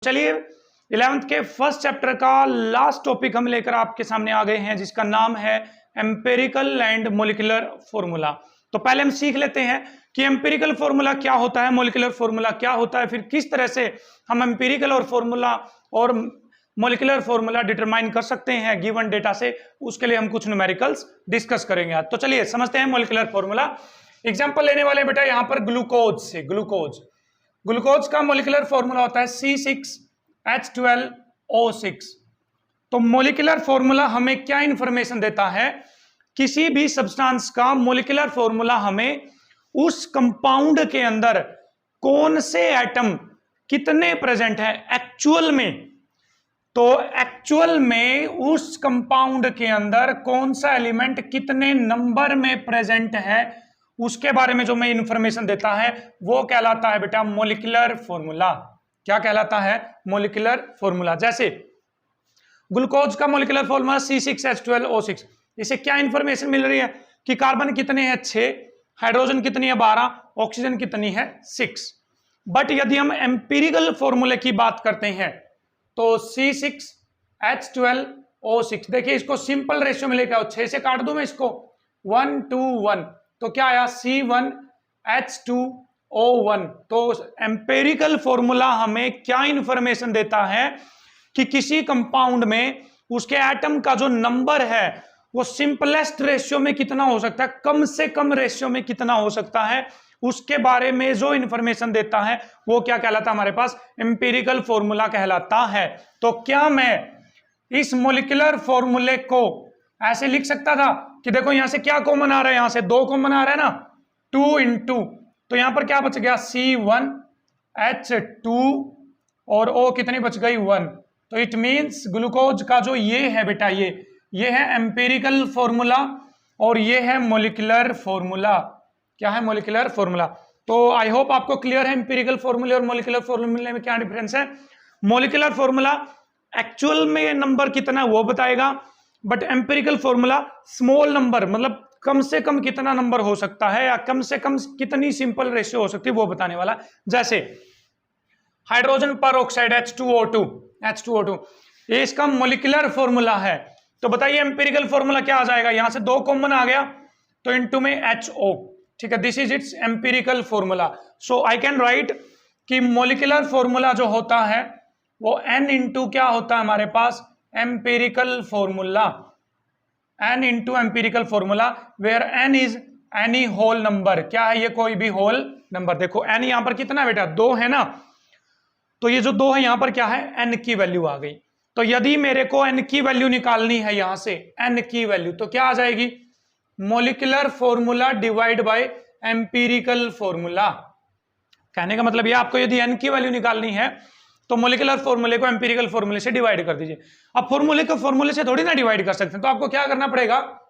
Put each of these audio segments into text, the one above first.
चलिए 11th के first chapter का लास्ट टॉपिक हम लेकर आपके सामने आ गए हैं, जिसका नाम है एम्पिरिकल एंड मॉलिक्यूलर फॉर्मूला। तो पहले हम सीख लेते हैं कि एम्पिरिकल फॉर्मूला क्या होता है, मॉलिक्यूलर फॉर्मूला क्या होता है, फिर किस तरह से हम एम्पिरिकल और फॉर्मूला और मॉलिक्यूलर फॉर्मूला डिटरमाइन कर सकते हैं गिवन डेटा से। उसके लिए हम कुछ न्यूमेरिकल्स डिस्कस करेंगे आज। तो चलिए समझते हैं मॉलिक्यूलर फॉर्मूला। एग्जांपल लेने वाले बेटा यहाँ पर ग्लूकोज से। ग्लूकोज का मॉलिक्यूलर फॉर्मूला होता है C6H12O6। तो मॉलिक्यूलर फॉर्मूला हमें क्या इंफॉर्मेशन देता है? किसी भी सब्सटेंस का मॉलिक्यूलर फॉर्मूला हमें उस कंपाउंड के अंदर कौन से एटम कितने प्रेजेंट है एक्चुअल में। तो एक्चुअल में उस कंपाउंड के अंदर कौन सा एलिमेंट कितने नंबर में प्रेजेंट है, उसके बारे में जो मैं इंफॉर्मेशन देता है वो कहलाता है बेटा मॉलिक्यूलर फॉर्मूला। क्या कहलाता है? Molecular formula. जैसे ग्लूकोज का मॉलिक्यूलर फॉर्मूला C6H12O6। इसे क्या इंफॉर्मेशन मिल रही है कि कार्बन कितने हैं 6, हाइड्रोजन कितनी है 12, ऑक्सीजन कितनी है 6। बट यदि हम एम्पिरिकल फॉर्मूले की बात करते हैं तो C6H12O6, देखिए इसको सिंपल रेशियो में लेकर आओ, 6 से काट दूं मैं इसको, 1 to 1, तो क्या आया C1H2O1। तो एम्पिरिकल फॉर्मूला हमें क्या इंफॉर्मेशन देता है कि किसी कंपाउंड में उसके एटम का जो नंबर है वो सिंपलेस्ट रेशियो में कितना हो सकता है, कम से कम रेशियो में कितना हो सकता है, उसके बारे में जो इंफॉर्मेशन देता है वो क्या कहलाता है? हमारे पास एम्पिरिकल फॉर्मूला कहलाता है। तो क्या मैं इस मॉलिक्यूलर फॉर्मूले को ऐसे लिख सकता था कि देखो यहां से क्या कॉमन आ रहा है, यहां से 2 कॉमन आ रहा है ना, 2 into, तो यहां पर क्या बच गया C1H2 और O कितनी बच गई 1। तो इट मींस ग्लूकोज का जो ये है बेटा ये है एम्पिरिकल फॉर्मूला और ये है मॉलिक्यूलर फॉर्मूला। क्या है? Molecular formula. तो आई होप आपको क्लियर है एम्पिरिकल फॉर्मूले और मॉलिक्यूलर फॉर्मूले में क्या डिफरेंस है। मॉलिक्यूलर फॉर्मूला एक्चुअल में नंबर कितना है वो बताएगा, but empirical formula small number, मतलब कम से कम कितना नंबर हो सकता है या कम से कम कितनी सिंपल रेशियो हो सकती है वो बताने वाला। जैसे हाइड्रोजन पर ऑक्साइड H2O2 ये इसका मॉलिक्यूलर फॉर्मूला है। तो बताइए एम्पिरिकल फॉर्मूला क्या आ जाएगा? यहां से 2 कॉमन आ गया तो इनटू में HO, ठीक है, this is it's empirical formula. So I can write कि मॉलिक्यूलर फॉर्मूला जो होता है वो N इंटू क्या होता है हमारे पास? Empirical formula. N into empirical formula where N is any whole number. क्या है ये? कोई भी होल नंबर। देखो N यहां पर कितना बेटा? 2 है ना, तो ये जो 2 है यहां पर क्या है? N की वैल्यू आ गई। तो यदि मेरे को N की वैल्यू निकालनी है यहां से N की वैल्यू, तो क्या आ जाएगी? Molecular formula divide by empirical formula. कहने का मतलब ये, आपको यदि N की वैल्यू निकालनी है तो मॉलिक्यूलर फॉर्मूले को एम्पिरिकल फॉर्मूले से डिवाइड कर दीजिए। अब फॉर्मूले को फॉर्मूले से थोड़ी ना डिवाइड कर सकते हैं, तो आपको क्या करना पड़ेगा?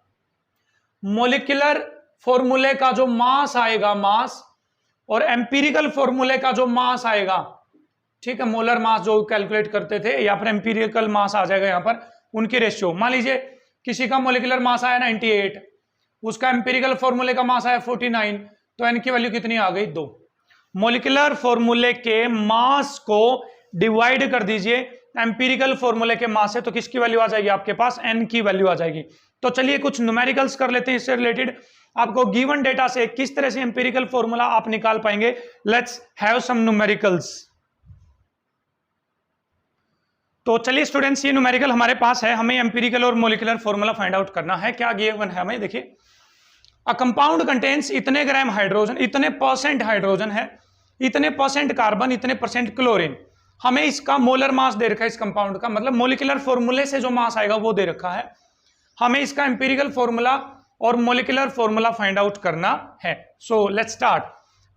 मॉलिक्यूलर फॉर्मूले का जो मास आएगा, मास, और एम्पिरिकल फॉर्मूले का जो मास आएगा, ठीक है, मोलर मास जो कैलकुलेट करते थे, या फिर एम्पिरिकल मास आ जाएगा यहां पर, उनकी रेशियो। मान लीजिए किसी का मॉलिक्यूलर मास आया 98, उसका एम्पिरिकल फॉर्मूले का मास आया 49, तो N की वैल्यू कितनी आ गई? 2। मॉलिक्यूलर फॉर्मूले के मास को डिवाइड कर दीजिए एम्पिरिकल फॉर्मूले के मास से, तो किसकी वैल्यू आ जाएगी आपके पास? N की वैल्यू आ जाएगी। तो चलिए कुछ न्यूमेरिकल्स कर लेते हैं इससे रिलेटेड। आपको गिवन डेटा से किस तरह से एम्पिरिकल फॉर्मूला आप निकाल पाएंगे। Let's have some numericals. तो चलिए स्टूडेंट्स, ये न्यूमेरिकल हमारे पास है, हमें एम्पिरिकल और मॉलिक्यूलर फॉर्मूला फाइंड आउट करना है। क्या गिवन है हमें? देखिए, अ कंपाउंड कंटेन्स इतने ग्राम हाइड्रोजन, इतने परसेंट हाइड्रोजन है, इतने परसेंट कार्बन, इतने परसेंट क्लोरीन। हमें इसका मोलर मास दे रखा है इस कंपाउंड का, मतलब मॉलिक्यूलर फॉर्मूले से जो मास आएगा वो दे रखा है। हमें इसका एम्पिरिकल फॉर्मूला और मॉलिक्यूलर फॉर्मूला फाइंड आउट करना है। So let's start.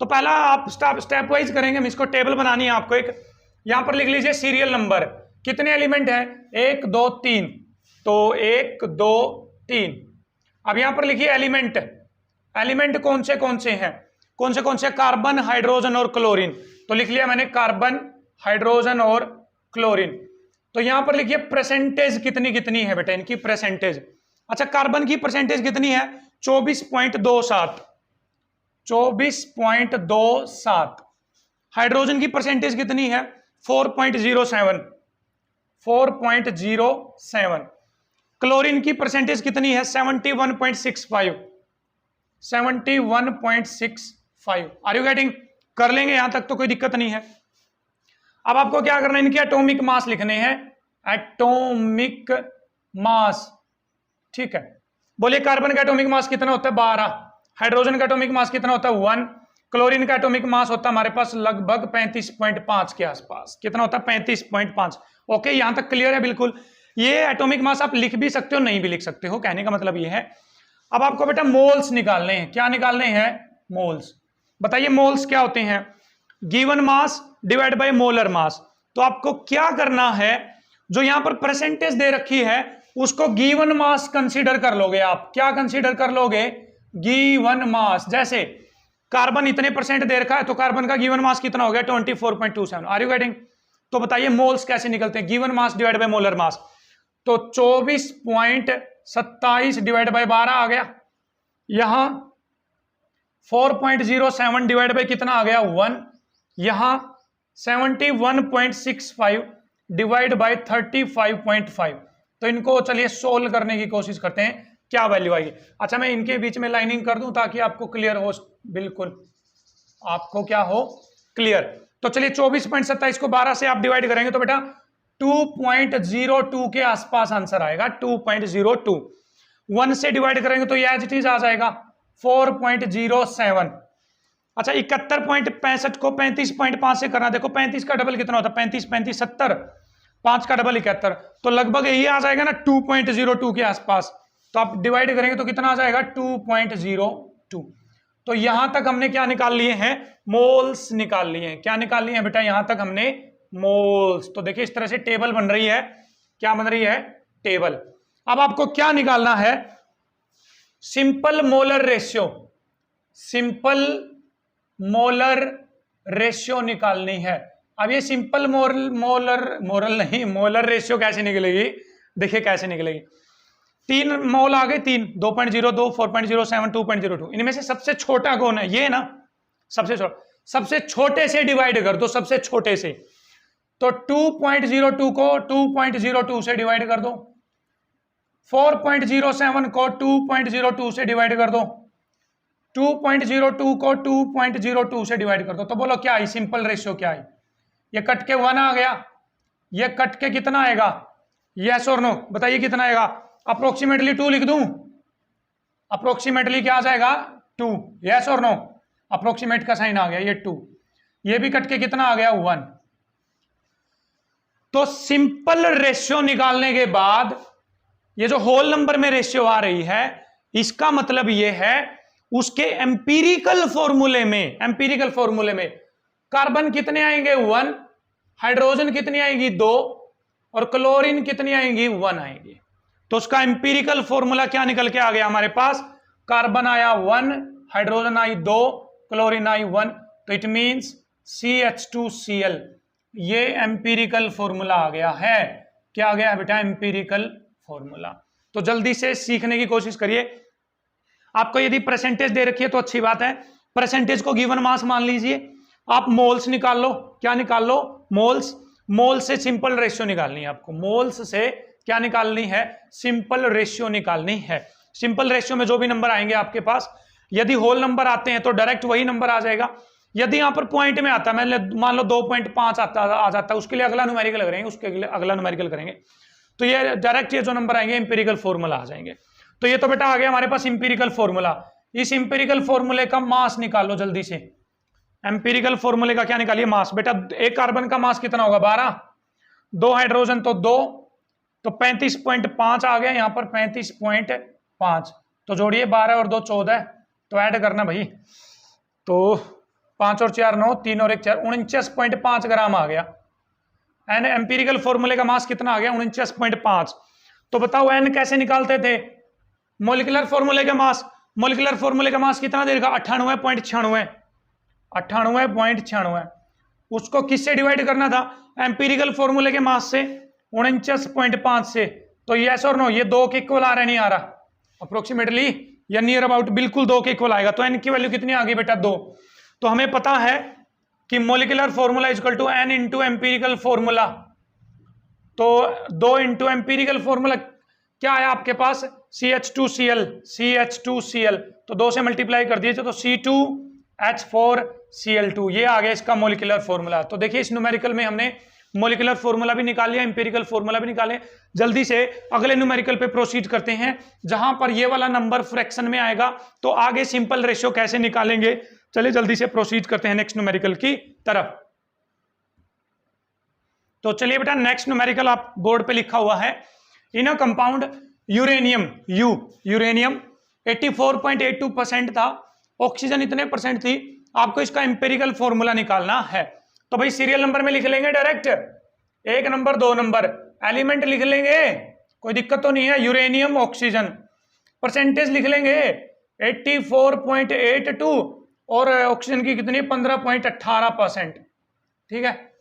तो पहला आप स्टेप वाइज करेंगे, हम इसको टेबल बनानी है आपको एक। यहां पर लिख लीजिए सीरियल नंबर, कितने एलिमेंट है? 1 2 3, तो 1 2 3। अब यहां पर लिखिए एलिमेंट। एलिमेंट कौन से हैं? कौन से? कार्बन, हाइड्रोजन और क्लोरीन। तो लिख लिया मैंने कार्बन, हाइड्रोजन और क्लोरीन। तो यहां पर लिखिए परसेंटेज कितनी है बेटा, इनकी परसेंटेज। अच्छा, कार्बन की परसेंटेज कितनी है? 24.27। 24.27। हाइड्रोजन की परसेंटेज कितनी है? 4.07, 4.07। क्लोरीन की परसेंटेज कितनी है? 71.65, 71.65। Are you getting? कर लेंगे यहां तक तो कोई दिक्कत नहीं है। अब आपको क्या करना है, इनके एटॉमिक मास लिखने हैं, एटॉमिक मास। ठीक है, बोलिए कार्बन का एटॉमिक मास कितना होता है? 12। हाइड्रोजन का एटॉमिक मास कितना होता है? 1। क्लोरीन का एटॉमिक मास होता है हमारे पास लगभग 35.5 के आसपास। कितना होता है? 35.5। ओके, यहां तक क्लियर है? बिल्कुल। ये एटॉमिक मास आप लिख भी सकते हो, नहीं भी लिख सकते हो, कहने का मतलब ये है। अब आपको बेटा मोल्स निकालने हैं। क्या निकालने हैं? मोल्स। बताइए मोल्स क्या होते हैं? Given mass divide by molar mass. तो आपको क्या करना है, जो यहां पर परसेंटेज दे रखी है उसको गिवन मास कंसीडर कर लोगे आप। क्या कंसीडर कर लोगे? Given mass. जैसे कार्बन इतने परसेंट दे रखा है तो कार्बन का गिवन मास कितना हो गया? 24.27। Are you getting? तो बताइए मोल्स कैसे निकलते हैं? Given mass divide by molar mass. तो 24.27 डिवाइड बाय 12 आ गया। यहां 4.07 डिवाइड बाय कितना आ गया? 1। यहां 71.65 डिवाइड बाय 35.5। तो इनको चलिए सोल्व करने की कोशिश करते हैं, क्या वैल्यू आएगी। अच्छा, मैं इनके बीच में लाइनिंग कर दूं ताकि आपको क्लियर हो, बिल्कुल आपको क्या हो, क्लियर। तो चलिए 24.27 को 12 से आप डिवाइड करेंगे तो बेटा 2.02 के आसपास आंसर आएगा। 2.02। 1 से डिवाइड करेंगे तो ये एज इट इज आ जाएगा 4.07। अच्छा, 71.65 को 35.5 से करना। देखो 35 का डबल कितना होता है? 35 35 70, 5 का डबल 71, तो लगभग यही आ जाएगा ना 2.02 के आसपास। तो आप डिवाइड करेंगे तो कितना आ जाएगा? 2.02। तो यहां तक हमने क्या निकाल लिए हैं? मोल्स निकाल लिए हैं। क्या निकाल लिए हैं बेटा? यहां तक हमने मोल्स। तो देखिए इस तरह से टेबल बन रही है। क्या बन रही है? टेबल। अब आपको क्या निकालना है? Simple molar ratio. Simple molar ratio निकालनी है। अब ये सिंपल मोलर रेशियो कैसे निकलेगी? देखिए कैसे निकलेगी। 3 मोल आ गए, 3, 2.02, 4.07, 2.02। इनमें से सबसे छोटा कौन है? ये ना, सबसे छोटा। सबसे छोटे से डिवाइड कर दो, सबसे छोटे से। तो 2.02 को 2.02 से डिवाइड कर दो, 4.07 को 2.02 से डिवाइड कर दो, 2.02 को 2.02 से डिवाइड कर दो। तो बोलो क्या आई? सिंपल रेशियो क्या आई? ये कट के 1 आ गया, ये कट के कितना आएगा? यस और नो? बताइए कितना आएगा? अप्रोक्सीमेटली 2 लिख दूं? अप्रोक्सीमेटली क्या आ जाएगा? 2। यस और नो? अप्रोक्सीमेट का साइन आ गया, ये 2। ये भी कट के कितना आ गया? 1। तो सिंपल रेशियो निकालने के बाद ये जो होल नंबर में रेशियो आ रही है, इसका मतलब ये है उसके एम्पीरिकल फॉर्मूले में कार्बन कितने आएंगे? 1, हाइड्रोजन कितनी आएगी? 2, और क्लोरीन कितनी आएंगी? 1 आएगी। तो उसका एम्पीरिकल फॉर्मूला क्या निकल के आ गया हमारे पास? कार्बन आया 1, हाइड्रोजन आई 2, क्लोरीन आई 1। तो इट मींस CH2Cl। ये एम्पीरिकल फॉर्मूला आ गया है। क्या आ गया बेटा? Empirical formula. तो जल्दी से सीखने की कोशिश करिए। आपको यदि परसेंटेज दे रखी है तो अच्छी बात है, परसेंटेज को गिवन मास मान लीजिए। आप मोल्स निकाल लो। क्या निकाल लो? मोल्स। मोल्स से सिंपल रेशियो निकालनी है आपको। मोल्स से क्या निकालनी है? सिंपल रेशियो निकालनी है। सिंपल रेशियो में जो भी नंबर आएंगे आपके पास, यदि होल नंबर आते हैं तो डायरेक्ट वही नंबर आ जाएगा। यदि यहां पर पॉइंट में आता है, मान लो 2.5 आ जाता है, उसके लिए अगला न्यूमेरिकल करेंगे, उसके लिए अगला न्यूमेरिकल करेंगे, तो ये डायरेक्ट ये जो नंबर आएंगे एम्पिरिकल फॉर्मूला आ जाएंगे। तो ये तो बेटा आ गया हमारे पास एम्पिरिकल फॉर्मूला। इस एम्पिरिकल फॉर्मूले का मास निकालो जल्दी से। एम्पिरिकल फॉर्मूले का क्या निकालिए? मास। बेटा एक कार्बन का मास कितना होगा? 12, 2 हाइड्रोजन तो 2, तो 35.5 आ गया। यहां पर 35.5, तो जोड़िए 12 और 2 14, तो ऐड करना भाई। तो 5 और 4 9, 3 और 1 4, 49.5 ग्राम आ गया। एन एम्पिरिकल फॉर्मूले का मास कितना आ गया? 49.5। तो बताओ एन कैसे निकालते थे? मॉलिक्यूलर फॉर्मूले का मास। मॉलिक्यूलर फॉर्मूले का मास कितना दे रखा? 98.96, 98.96। उसको किससे डिवाइड करना था? एम्पिरिकल फॉर्मूले के मास से, 49.5 से। तो यस और नो? ये 2 के इक्वल आ रहा है, नहीं आ रहा? अप्रोक्सीमेटली या नियर अबाउट बिल्कुल 2 के इक्वल आएगा। तो एन की वैल्यू कितनी आ गई बेटा? 2। तो हमें पता है कि molecular formula equal to n into empirical formula. तो 2 इंटू एम्पीरिकल फॉर्मूला क्या है आपके पास, CH2Cl, तो 2 से मल्टीप्लाई कर दिए तो C2H4Cl2, ये आ गया इसका मोलिकुलर फॉर्मूला। तो देखिए इस न्यूमेरिकल में हमने मोलिकुलर फॉर्मूला भी निकाल लिया, एम्पिरिकल फॉर्मूला भी निकाले। जल्दी से अगले न्यूमेरिकल पे प्रोसीड करते हैं, जहां पर ये वाला नंबर फ्रैक्शन में आएगा। तो आगे सिंपल रेशियो कैसे निकालेंगे, चलिए जल्दी से प्रोसीड करते हैं नेक्स्ट न्यूमेरिकल की तरफ। तो चलिए बेटा नेक्स्ट न्यूमेरिकल आप बोर्ड पे लिखा हुआ है, इन अ कंपाउंड यूरेनियम, यूरेनियम 84.82% था, ऑक्सीजन इतने परसेंट थी। आपको इसका एम्पिरिकल फॉर्मूला निकालना है। तो भाई सीरियल नंबर में लिख लेंगे डायरेक्ट, 1 नंबर 2 नंबर, एलिमेंट लिख लेंगे, कोई दिक्कत तो नहीं है। यूरेनियम ऑक्सीजन, परसेंटेज लिख लेंगे 84.82 और ऑक्सीजन की कितनी 15.18%, ठीक है।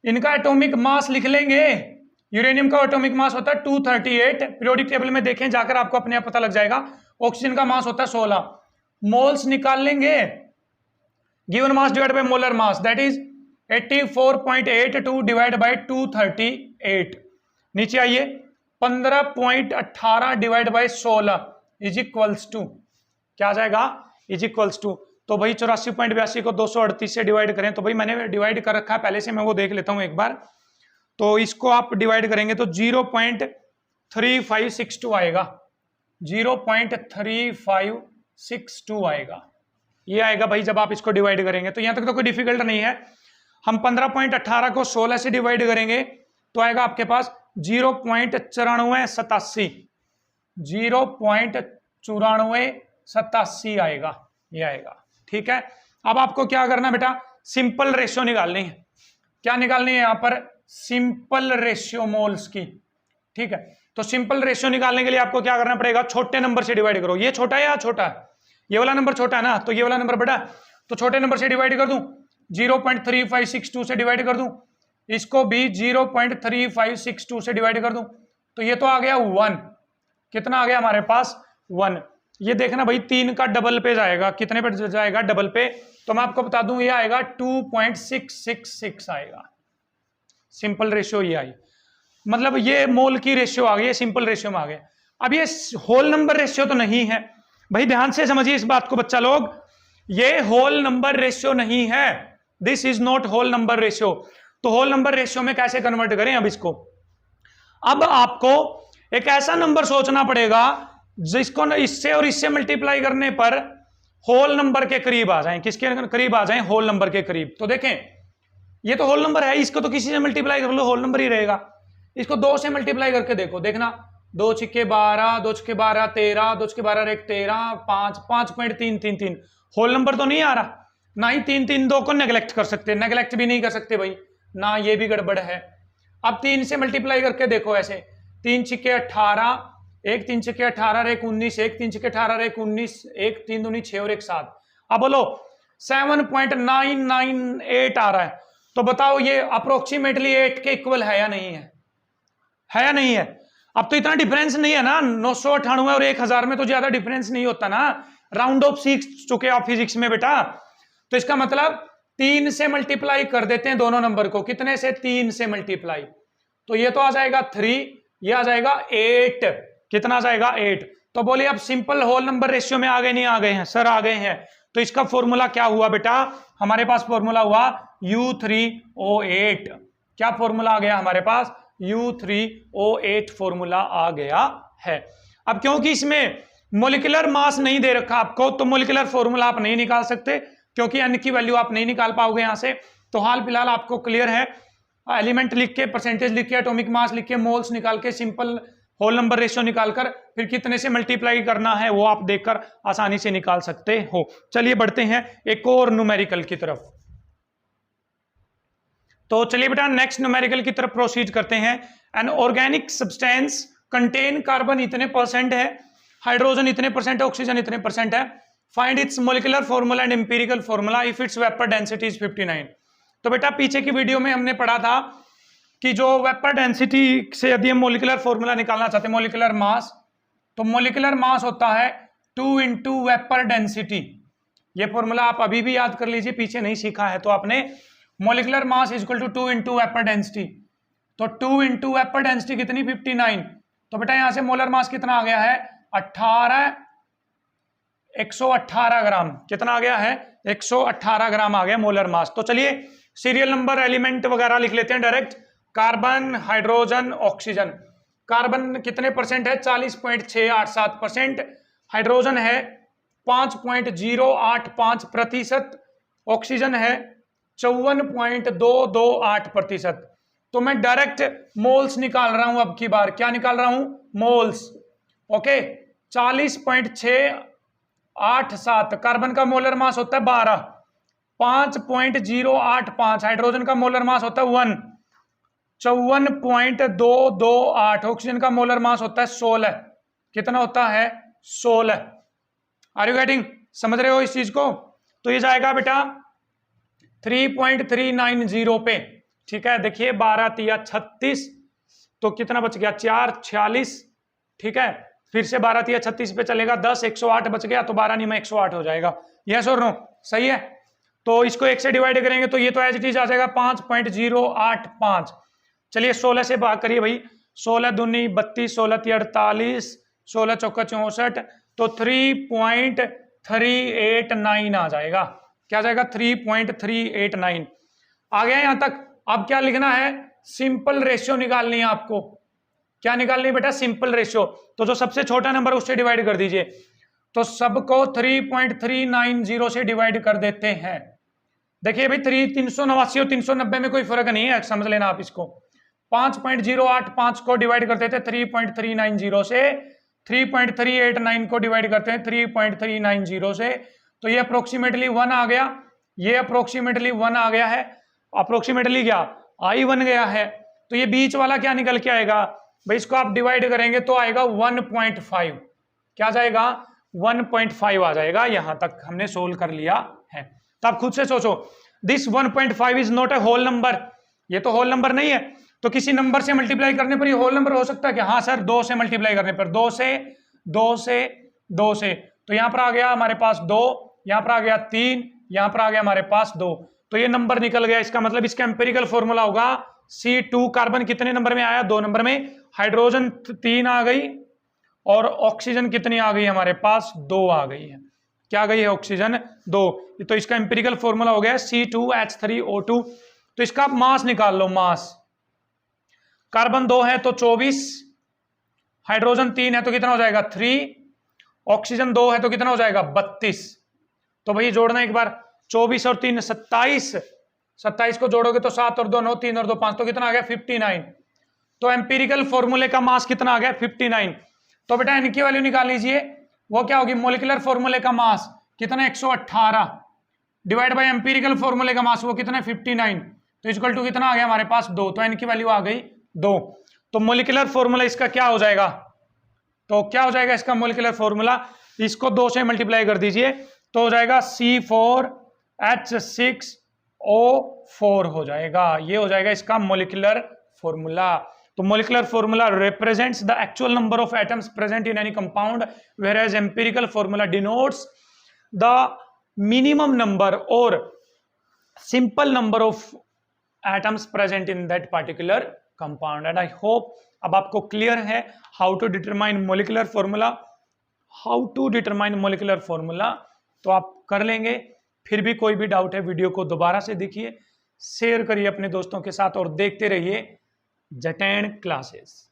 इनका एटॉमिक मास लिख लेंगे, यूरेनियम का एटॉमिक मास होता है 238, पीरियोडिक टेबल में देखें जाकर आपको अपने आप पता लग जाएगा। ऑक्सीजन का मास होता है 16, मोल्स निकाल लेंगे, given mass divide by molar mass that is 84.82 divide by 238। नीचे आइए 15.18 divide by 16 is equals to क्या आ जाएगा, इज इक्वल्स टू। तो भाई 84.82 को 238 से डिवाइड करें, तो भाई मैंने डिवाइड कर रखा है पहले से, मैं वो देख लेता हूं एक बार। तो इसको आप डिवाइड करेंगे तो 0.3562 आएगा, 0.3562 आएगा, ये आएगा भाई जब आप इसको डिवाइड करेंगे। तो यहां तक तो कोई डिफिकल्ट नहीं है। हम 15.18 को 16 से डिवाइड करेंगे तो आएगा आपके पास 0.9487, 0.9487 आएगा, ये आएगा, ठीक है। अब आपको क्या करना बेटा, सिंपल रेशियो निकालनी है। क्या निकालनी है यहाँ पर, सिंपल रेशियो मोल्स की, ठीक है। तो सिंपल रेशियो निकालने के लिए आपको क्या करना पड़ेगा, छोटे नंबर से डिवाइड करो। ये छोटा है या छोटा है, ये वाला नंबर छोटा है ना, तो ये वाला नंबर बड़ा, तो छोटे नंबर से डिवाइड कर दूं, 0.3562 से डिवाइड कर दूं, इसको भी 0.3562 से डिवाइड कर दूं, तो ये तो आ गया 1। कितना आ गया हमारे पास 1। ये देखना भाई 3 का डबल पे जाएगा, कितने पे जाएगा डबल पे, तो मैं आपको बता दूं ये आएगा 2.666 आएगा। सिंपल रेशियो ये आई, मतलब ये मोल की रेशियो आ गई, सिंपल रेशियो में आ गया। अब ये होल नंबर रेशियो तो नहीं है भाई, ध्यान से समझिए इस बात को बच्चा लोग, ये होल नंबर रेशियो नहीं है, this is not whole number ratio. तो होल नंबर रेशियो में कैसे कन्वर्ट करें अब इसको, अब आपको एक ऐसा नंबर सोचना पड़ेगा जिसको इससे और इससे मल्टीप्लाई करने पर होल नंबर के करीब आ जाएं। किसके करीब आ जाएं, होल नंबर के करीब। तो देखें ये तो होल नंबर है, इसको तो किसी से मल्टीप्लाई कर लो होल नंबर ही रहेगा। इसको 2 से मल्टीप्लाई करके देखो, देखना 2 छिक्के 12, 2 छिक्के 12 13, 2 छिक्के 12 1 13, 5.333 होल नंबर तो नहीं आ रहा। ना ही 3 3 2 को नेग्लेक्ट कर सकते, नेग्लेक्ट भी नहीं कर सकते भाई ना, ये भी गड़बड़ है। अब 3 से मल्टीप्लाई करके देखो, ऐसे 3 छिक्के 18, 1 3 छिक्के 18 1 19, 1 3 छिक्के 18 1 19, 1 3 दूनी 6 और 1 7। अब बोलो 7.998 आ रहा है, तो बताओ ये अप्रोक्सीमेटली 8 के इक्वल है या नहीं है, है या नहीं है। अब तो इतना डिफरेंस नहीं है ना, 998 और 1000 में तो ज्यादा डिफरेंस नहीं होता ना, राउंड ऑफ सीख चुके आप फिजिक्स में बेटा। तो इसका मतलब 3 से मल्टीप्लाई कर देते हैं दोनों नंबर को, कितने से 3 से मल्टीप्लाई, तो ये तो आ जाएगा 3, ये आ जाएगा 8, कितना आ जाएगा 8। तो बोलिए अब सिंपल होल नंबर रेशियो में आ गए नहीं आ गए हैं, सर आ गए हैं। तो इसका फॉर्मूला क्या हुआ बेटा, हमारे पास फॉर्मूला हुआ U3O8। क्या फॉर्मूला आ गया हमारे पास, U3O8 फॉर्मूला आ गया है। अब क्योंकि इसमें मोलिकुलर मास नहीं दे रखा आपको, तो मोलिकुलर फॉर्मूला आप नहीं निकाल सकते, क्योंकि n की वैल्यू आप नहीं निकाल पाओगे यहां से। तो हाल फिलहाल आपको क्लियर है, एलिमेंट लिख के, परसेंटेज लिख के, एटॉमिक मास लिख के, मोल्स निकाल के, सिंपल होल नंबर रेशियो निकालकर फिर कितने से मल्टीप्लाई करना है वो आप देखकर आसानी से निकाल सकते हो। चलिए बढ़ते हैं एक और न्यूमेरिकल की तरफ। तो चलिए बेटा नेक्स्ट न्यूमेरिकल की तरफ प्रोसीड करते हैं। An organic substance contain carbon इतने परसेंट है, हाइड्रोजन इतने परसेंट है, ऑक्सीजन इतने परसेंट है, find its molecular formula and empirical formula if it's vapour density is 59। तो बेटा पीछे की वीडियो में हमने पढ़ा था कि जो वेपर डेंसिटी से यदि हम मोलिकुलर फॉर्मूला निकालना चाहते हैं, मोलिकुलर मास, तो मोलिकुलर मास होता है 2 इंटू वेपर डेंसिटी। ये फॉर्मूला आप अभी भी याद कर लीजिए, पीछे नहीं सीखा है तो आपने। Molecular mass is equal to 2 into vapour density. तो 2 इंटू वेपर डेंसिटी कितनी 59। तो बेटा यहां से मोलर मास कितना आ गया है 118 ग्राम। कितना आ गया है 118 ग्राम आ गया मोलर मास। तो चलिए सीरियल नंबर एलिमेंट वगैरह लिख लेते हैं direct. Carbon, hydrogen, oxygen. Carbon कितने परसेंट है 40.687%। हाइड्रोजन है 5.085%। ऑक्सीजन है 54.228%। तो मैं डायरेक्ट मोल्स निकाल रहा हूं अब की बार। क्या निकाल रहा हूं मोल्स। ओके 40.687 कार्बन का मोलर मास होता है 12। 5.085 हाइड्रोजन का मोलर मास होता है 1। 54.228 ऑक्सीजन का मोलर मास होता है 16। कितना होता है 16। आर यू गेटिंग, समझ रहे हो इस चीज को। तो ये जाएगा बेटा 3.390 पे। ठीक है देखिए 12 तिया 36, तो कितना बच गया 4 46। ठीक है फिर से 12 तिया 36 पे चलेगा 10 108 बच गया, तो 12 नहीं में 108 हो जाएगा। यस और नो, सही है। तो इसको 1 से डिवाइड करेंगे तो ये तो एज इट इज आ जाएगा 5.085। चलिए 16 से भाग करिए भाई। 16 दूनी 32, 16 तिया 48, 16 चौका 64, तो 3.389 आ जाएगा। क्या जाएगा 3.389 आ गया यहां तक। अब क्या लिखना है सिंपल रेशियो निकालनी है आपको। क्या निकालनी है बेटा सिंपल रेशियो। तो जो सबसे छोटा नंबर उससे डिवाइड कर दीजिए। तो सबको 3.390 से डिवाइड कर देते हैं। देखिए भाई 389 और 390 में कोई फर्क नहीं है, समझ लेना आप इसको। 5.085 को डिवाइड कर देते हैं 3.390 से। 3.389 को डिवाइड करते हैं 3.390 से। तो ये अप्रोक्सीमेटली 1 आ गया। ये अप्रोक्सीमेटली 1 आ गया है। अप्रोक्सीमेटली क्या आई 1 गया है। तो ये बीच वाला क्या निकल के आएगा भाई, इसको आप डिवाइड करेंगे तो आएगा 1.5। क्या जाएगा 1.5 आ जाएगा। यहां तक हमने सोल्व कर लिया है। तो आप खुद से सोचो, this 1.5 is not a whole number. ये तो होल नंबर नहीं है। तो किसी नंबर से मल्टीप्लाई करने पर ये होल नंबर हो सकता है क्या। हाँ सर 2 से मल्टीप्लाई करने पर 2 से 2 से 2 से। तो यहां पर आ गया हमारे पास 2, यहां पर आ गया 3, यहां पर आ गया हमारे पास 2। तो ये नंबर निकल गया। इसका मतलब इसका एम्पिरिकल फॉर्मूला होगा C2। कार्बन कितने नंबर में आया 2 नंबर में। हाइड्रोजन 3 आ गई और ऑक्सीजन कितनी आ गई हमारे पास 2 आ गई है। क्या आ गई है ऑक्सीजन 2। तो इसका एम्पिरिकल फॉर्मूला हो गया C2H3O2। तो इसका आप मास निकाल लो। मास कार्बन 2 है तो 24, हाइड्रोजन 3 है तो कितना हो जाएगा 3, ऑक्सीजन 2 है तो कितना हो जाएगा 32। तो भाई जोड़ना एक बार 24 और 3 27, 27 को जोड़ोगे तो 7 और 2 9, 3 और 2 5, तो कितना आ गया 59। तो एम्पिरिकल फॉर्मूले का मास कितना आ गया 59। तो बेटा इनकी वैल्यू निकाल लीजिए। वो क्या होगी मॉलिक्यूलर फॉर्मूले का मास कितना 118 डिवाइड बाय एम्पिरिकल फॉर्मूले का मास वो कितना 59। तो इक्वल टू कितना आ गया हमारे पास 2। तो इनकी वैल्यू आ गई 2। तो मॉलिक्यूलर फॉर्मूला इसका क्या हो जाएगा। तो क्या हो जाएगा इसका मॉलिक्यूलर फॉर्मूला, इसको 2 से मल्टीप्लाई कर दीजिए तो हो जाएगा C4H6O4 हो जाएगा। ये हो जाएगा इसका मॉलिक्यूलर फॉर्मूला। तो molecular formula represents the actual number of atoms present in any compound, whereas empirical formula denotes the minimum number or simple number of atoms present in that particular compound. And I hope अब आपको clear है how to determine molecular formula, how to determine molecular formula। तो आप कर लेंगे। फिर भी कोई भी डाउट है वीडियो को दोबारा से देखिए, शेयर करिए अपने दोस्तों के साथ और देखते रहिए जटेन क्लासेस।